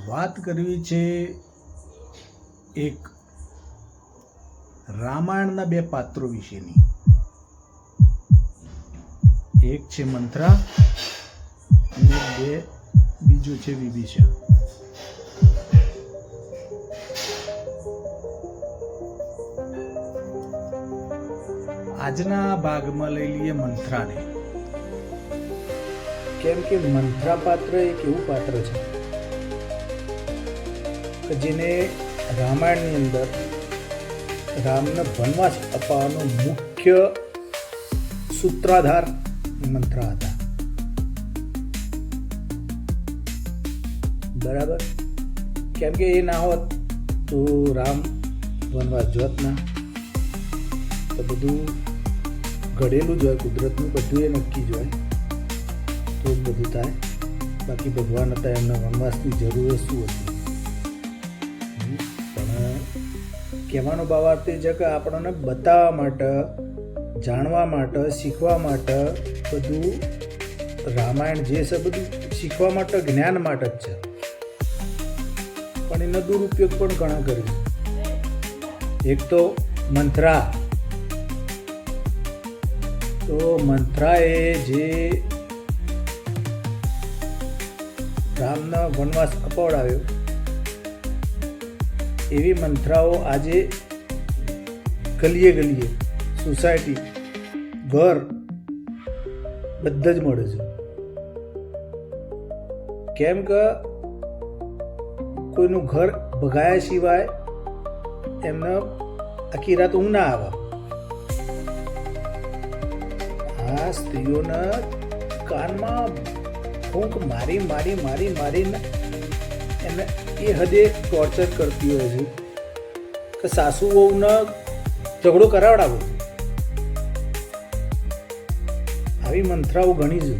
વાત કરવી છે એક રામાયણના બે પાત્રો વિશેની. એક છે મંથરા અને બીજો છે વિભીષણ. આજના ભાગમાં લઈ લઈએ મંથરાને. કેમ કે મંથરા પાત્ર એક એવું પાત્ર છે કે જેને રામાયણની અંદર રામને વનવાસ અપાવવાનો મુખ્ય સૂત્રાધાર મંથરા હતા. બરાબર. કેમ કે એ ના હોત તો રામ વનવાસ જોત ના. તો બધું ઘડેલું જ હોય, કુદરતનું બધું એ નક્કી જ હોય તો જ બધું થાય. બાકી ભગવાન હતા, એમને વનવાસની જરૂર શું હતી? પણ કહેવાનો ભાવાર્થ એ છે કે આપણને બતાવવા માટે, જાણવા માટે, શીખવા માટે બધું રામાયણ જે છે બધું શીખવા માટે, જ્ઞાન માટે જ છે. પણ એનો દુરુપયોગ પણ ઘણા કર્યો. એક તો મંથરા. તો મંથરાએ જે રામના વનવાસ અપાવડાવ્યો, એવી મંથરાઓ આજે ગલીએ ગલીએ, સોસાયટી, ઘર બધા જ મળે છે. કેમ કે કોઈનું ઘર ભગાયા સિવાય એમને આખી રાત ઊંઘ ના આવે. આ સ્ત્રીઓના કાનમાં ફૂંક મારી મારી મારી મારીને એને એ હદે ટોર્ચર કરતી હોય છે કે સાસુ વહુને ઝઘડો કરાવડાવો. આવી મંથરાઓ ઘણી છે.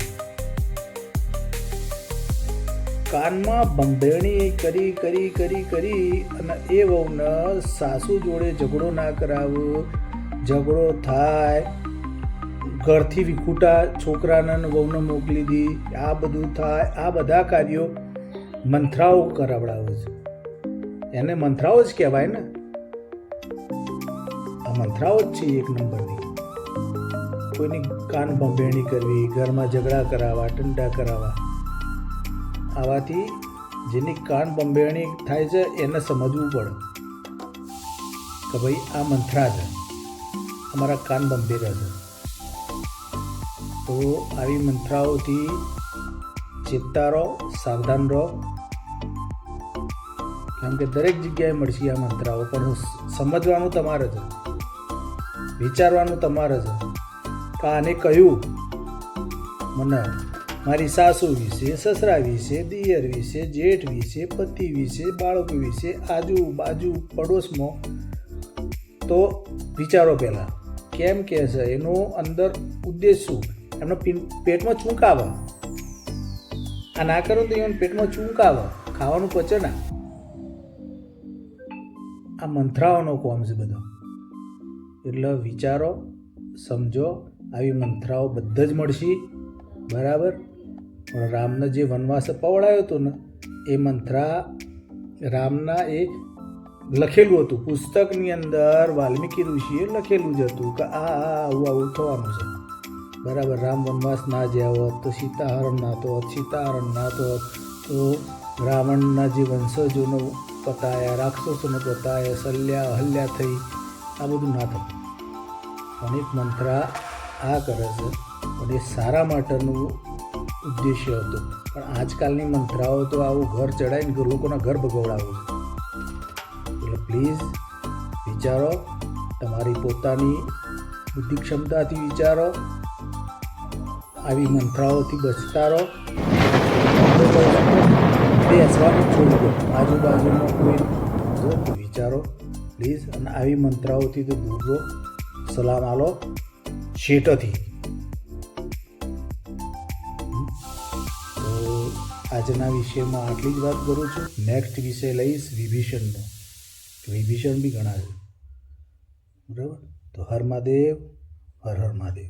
કાનમાં બંધેણી કરી કરી કરી કરી અને એ વહુને સાસુ જોડે ઝઘડો ના કરાવો, ઝઘડો થાય, ઘરથી વિખૂટા છોકરાને વહુને મોકલી દી, આ બધું થાય. આ બધા કાર્યો મંથરાઓ કરાવડાવે છે. એને મંથરાઓ જ કહેવાય ને. આ મંથરાઓ જ છે એક નંબરની. કોઈની કાન બંભેણી કરવી, ઘરમાં ઝઘડા કરાવવા, ટંડા કરાવવા. આવાથી જેની કાન બંભેણી થાય છે એને સમજવું પડે કે ભાઈ આ મંથરા છે, અમારા કાન બંભેરા છે. તો આવી મંથરાઓથી ચેતતા રહો, સાવધાન રહો. કેમ કે દરેક જગ્યાએ મળશે આ મંથરાઓ. પણ સમજવાનું તમારે છે, વિચારવાનું તમારે છે કે આને કહ્યું મને મારી સાસુ વિશે, સસરા વિશે, દિયર વિશે, જેઠ વિશે, પતિ વિશે, બાળકો વિશે, આજુબાજુ પડોશમાં, તો વિચારો પહેલાં કેમ કહે છે, એનો અંદર ઉદ્દેશ શું? એમનો પેટમાં ચૂંક આવે. આ ના કરો તો એમને પેટમાં ચૂંક આવે, ખાવાનું પચે ના. આ મંથરાઓનો કોમ છે બધો. એટલે વિચારો, સમજો. આવી મંથરાઓ બધા જ મળશે. બરાબર. પણ રામને જે વનવાસ અપાવડાયો હતો ને, એ મંથરા રામના એ લખેલું હતું પુસ્તકની અંદર. વાલ્મીકી ઋષિએ લખેલું જ હતું કે આ આવું આવું થવાનું છે. બરાબર. રામ વનવાસ ના જ્યાં હોત તો સીતાહરણ ના હોત, સીતાહરણ ના હોત તો રાવણના જે વંશજોનો પતાયા, રાક્ષસોનો પતાયા, સલ્યા અહલ્યા થઈ, આ બધું ના થતું. પણ એક મંથરા આ કરે છે અને એ સારા માટેનું ઉદ્દેશ્ય હતો. પણ આજકાલની મંથરાઓ તો આવું ઘર ચડાવીને લોકોના ઘર ભગવડાવે છે. એટલે પ્લીઝ વિચારો, તમારી પોતાની બુદ્ધિ ક્ષમતાથી વિચારો. આવી મંથરાઓથી બચતા રહો. બેસવાનું છોડી દો. આજુબાજુમાં કોઈ વિચારો પ્લીઝ. અને આવી મંથરાઓથી તો દૂર રહો. સલામ આલો શેઠથી. તો આજના વિષયમાં આટલી જ વાત કરું છું. નેક્સ્ટ વિષય લઈશ વિભીષણનો. વિભીષણ બી ઘણા છે. બરાબર. તો હર મહાદેવ, હર હર મહાદેવ.